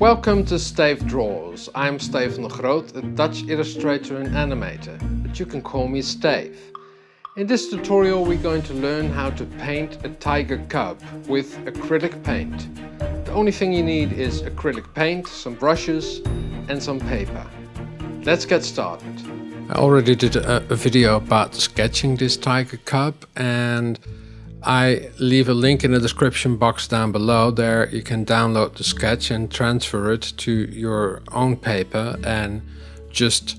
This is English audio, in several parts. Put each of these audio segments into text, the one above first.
Welcome to Steve Draws. I'm Steven de Groot, a Dutch illustrator and animator, but you can call me Steve. In this tutorial we're going to learn how to paint a tiger cub with acrylic paint. The only thing you need is acrylic paint, some brushes and some paper. Let's get started. I already did a video about sketching this tiger cub, and I leave a link in the description box down below. There you can download the sketch and transfer it to your own paper and just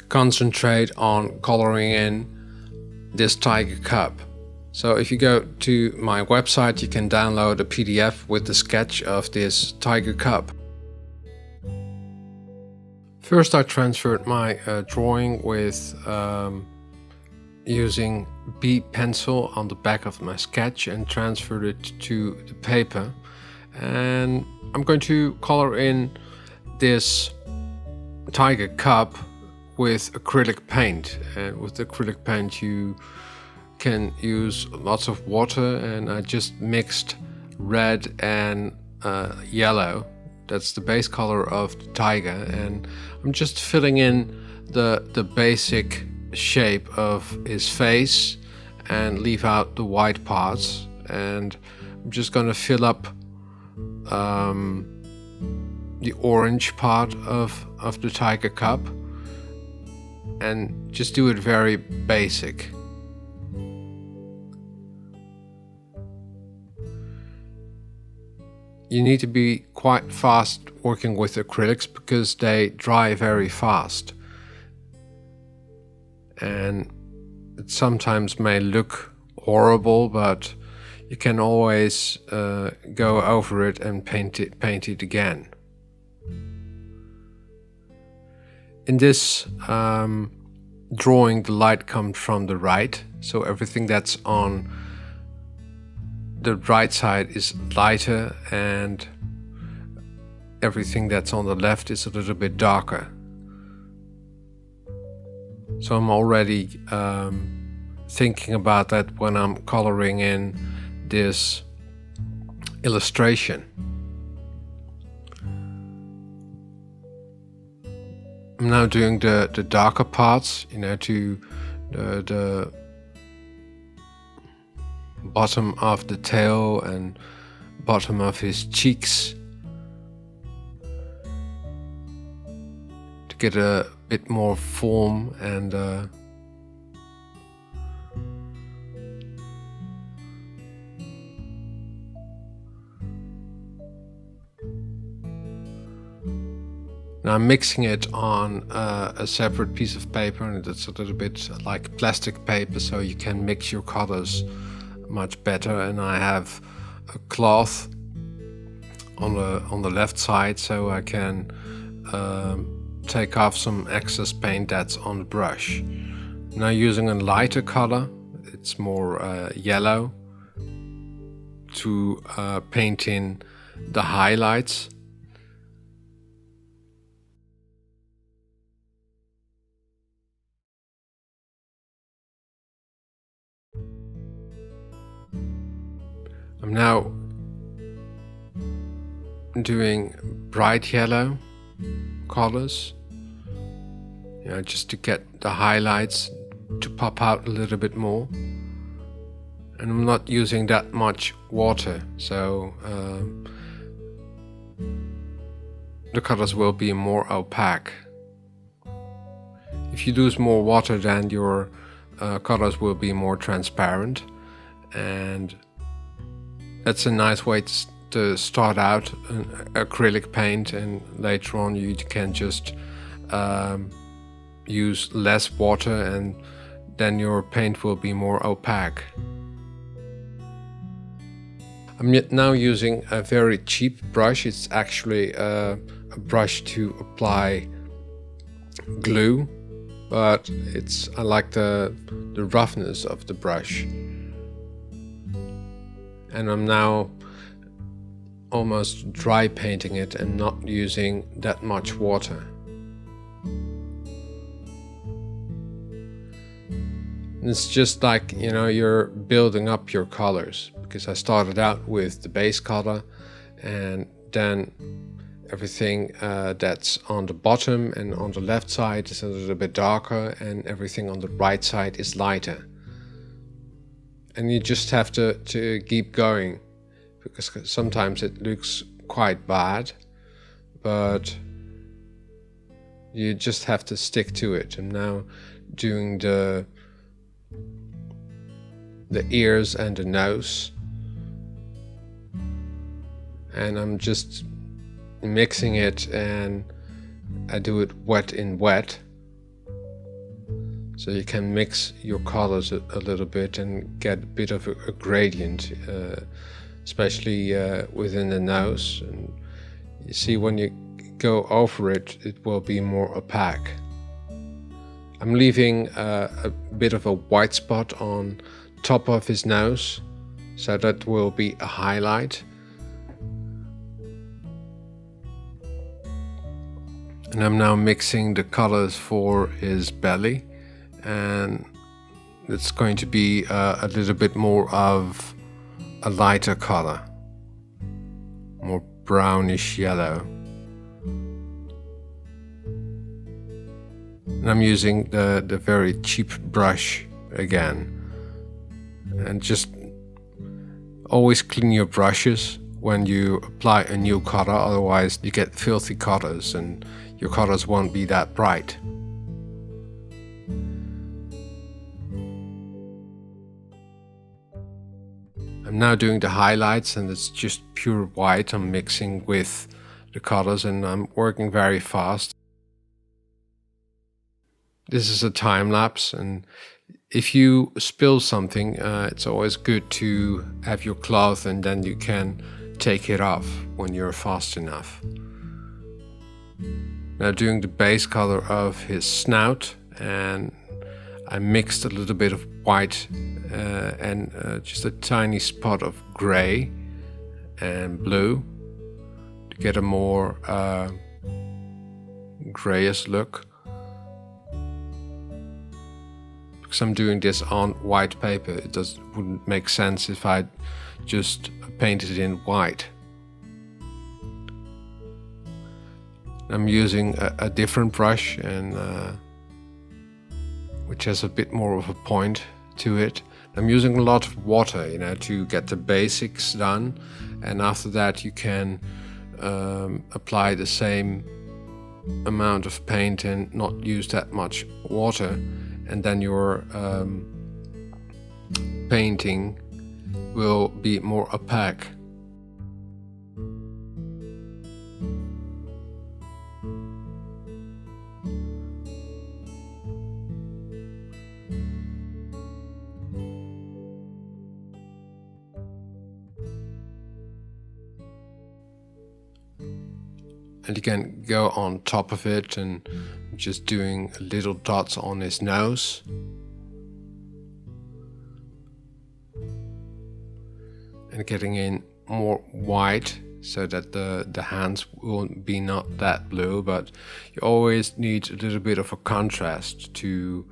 concentrate on coloring in this tiger cub. So if you go to my website, you can download a PDF with the sketch of this tiger cub. First I transferred my drawing with using B pencil on the back of my sketch and transferred it to the paper, and I'm going to color in this tiger cub with acrylic paint. And with acrylic paint you can use lots of water, and I just mixed red and yellow. That's the base color of the tiger, and I'm just filling in the basic shape of his face and leave out the white parts. And I'm just going to fill up the orange part of the tiger cub and just do it very basic. You need to be quite fast working with acrylics because they dry very fast. And it sometimes may look horrible, but you can always go over it and paint it again. In this drawing, the light comes from the right, so everything that's on the right side is lighter and everything that's on the left is a little bit darker. So I'm already thinking about that when I'm coloring in this illustration. I'm now doing the darker parts, to the bottom of the tail and bottom of his cheeks, to get a bit more form and now I'm mixing it on a separate piece of paper, and it's a little bit like plastic paper, so you can mix your colors much better. And I have a cloth on the left side, so I can take off some excess paint that's on the brush. Now using a lighter color, it's more yellow, to paint in the highlights. I'm now doing bright yellow colors, just to get the highlights to pop out a little bit more. And I'm not using that much water, so the colors will be more opaque. If you use more water, then your colors will be more transparent, and that's a nice way to start out an acrylic paint, and later on you can just use less water, and then your paint will be more opaque. I'm now using a very cheap brush. It's actually a brush to apply glue, but I like the roughness of the brush. And I'm now almost dry painting it and not using that much water. And it's just like, you're building up your colors, because I started out with the base color and then everything that's on the bottom and on the left side is a little bit darker, and everything on the right side is lighter. And you just have to keep going, because sometimes it looks quite bad, but you just have to stick to it. I'm now doing the ears and the nose, and I'm just mixing it, and I do it wet in wet, so you can mix your colors a little bit and get a bit of a gradient, especially within the nose. And you see, when you go over it, it will be more opaque. I'm leaving a bit of a white spot on top of his nose, so that will be a highlight. And I'm now mixing the colors for his belly, and it's going to be a little bit more of a lighter color, more brownish yellow. And I'm using the very cheap brush again. And just always clean your brushes when you apply a new color, otherwise you get filthy colors and your colors won't be that bright. I'm now doing the highlights, and it's just pure white. I'm mixing with the colors, and I'm working very fast. This is a time lapse, and if you spill something, it's always good to have your cloth, and then you can take it off when you're fast enough. Now doing the base color of his snout, and I mixed a little bit of white and just a tiny spot of gray and blue to get a more grayish look. Because I'm doing this on white paper, it wouldn't make sense if I just painted it in white. I'm using a different brush, and which has a bit more of a point to it. I'm using a lot of water, to get the basics done, and after that you can apply the same amount of paint and not use that much water, and then your painting will be more opaque. And you can go on top of it and just doing little dots on his nose. And getting in more white so that the hands won't be not that blue, but you always need a little bit of a contrast to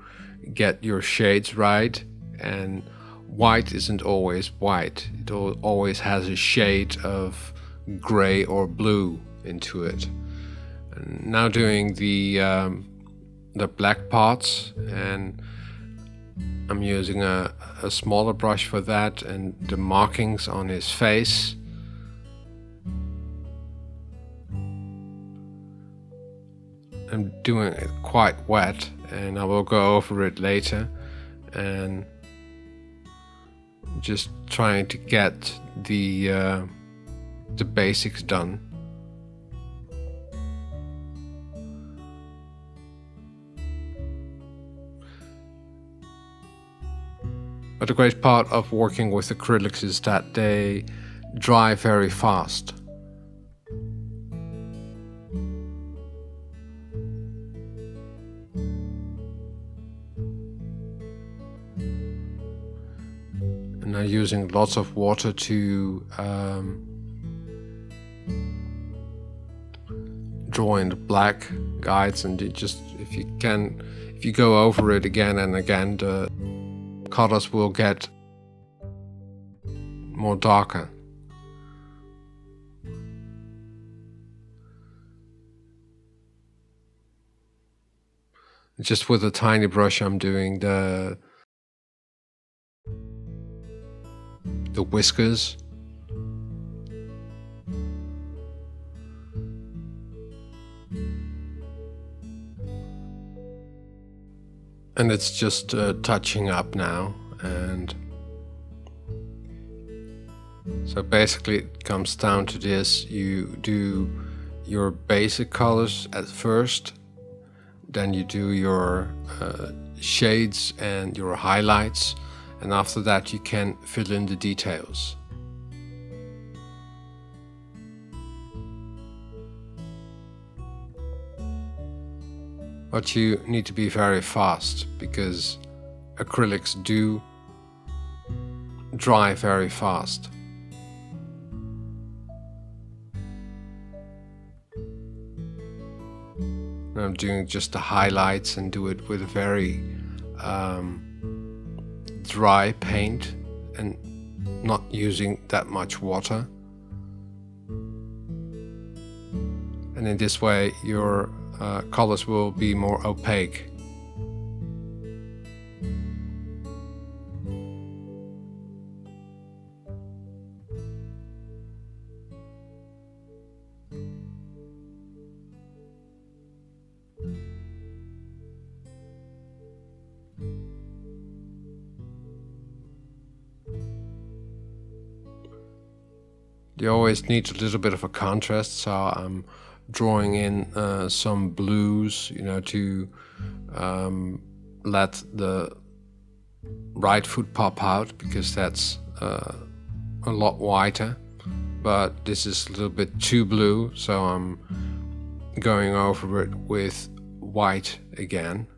get your shades right. And white isn't always white. It always has a shade of gray or blue into it. And now doing the black parts, and I'm using a smaller brush for that, and the markings on his face. I'm doing it quite wet, and I will go over it later, and just trying to get the basics done. But the great part of working with acrylics is that they dry very fast. And I'm using lots of water to draw in the black guides, and if you go over it again and again, the colors will get more darker. Just with a tiny brush I'm doing the whiskers. And it's just touching up now, and so basically it comes down to this. You do your basic colors at first, then you do your shades and your highlights, and after that you can fill in the details. But you need to be very fast because acrylics do dry very fast. I'm doing just the highlights and do it with a very dry paint and not using that much water. And in this way your colors will be more opaque. You always need a little bit of a contrast, so I'm drawing in some blues, to let the right foot pop out, because that's a lot whiter. But this is a little bit too blue, so I'm going over it with white again.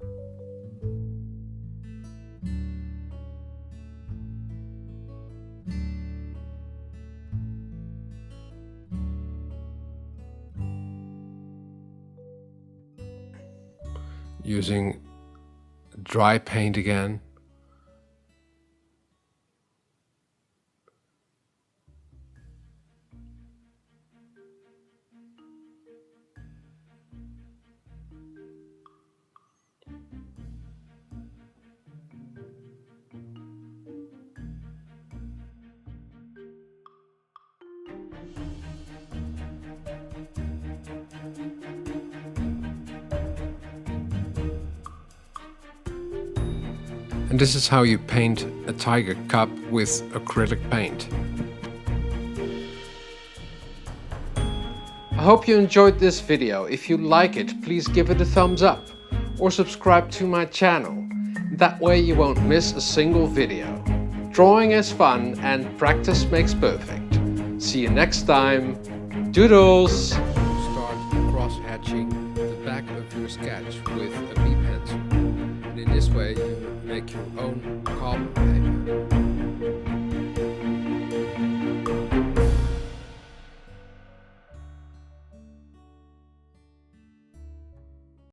Using dry paint again. And this is how you paint a Tiger Cub with acrylic paint. I hope you enjoyed this video. If you like it, please give it a thumbs up or subscribe to my channel. That way you won't miss a single video. Drawing is fun and practice makes perfect. See you next time. Doodles! Start cross-hatching the back of your sketch with a B pencil. And in this way you make your own carbon paper.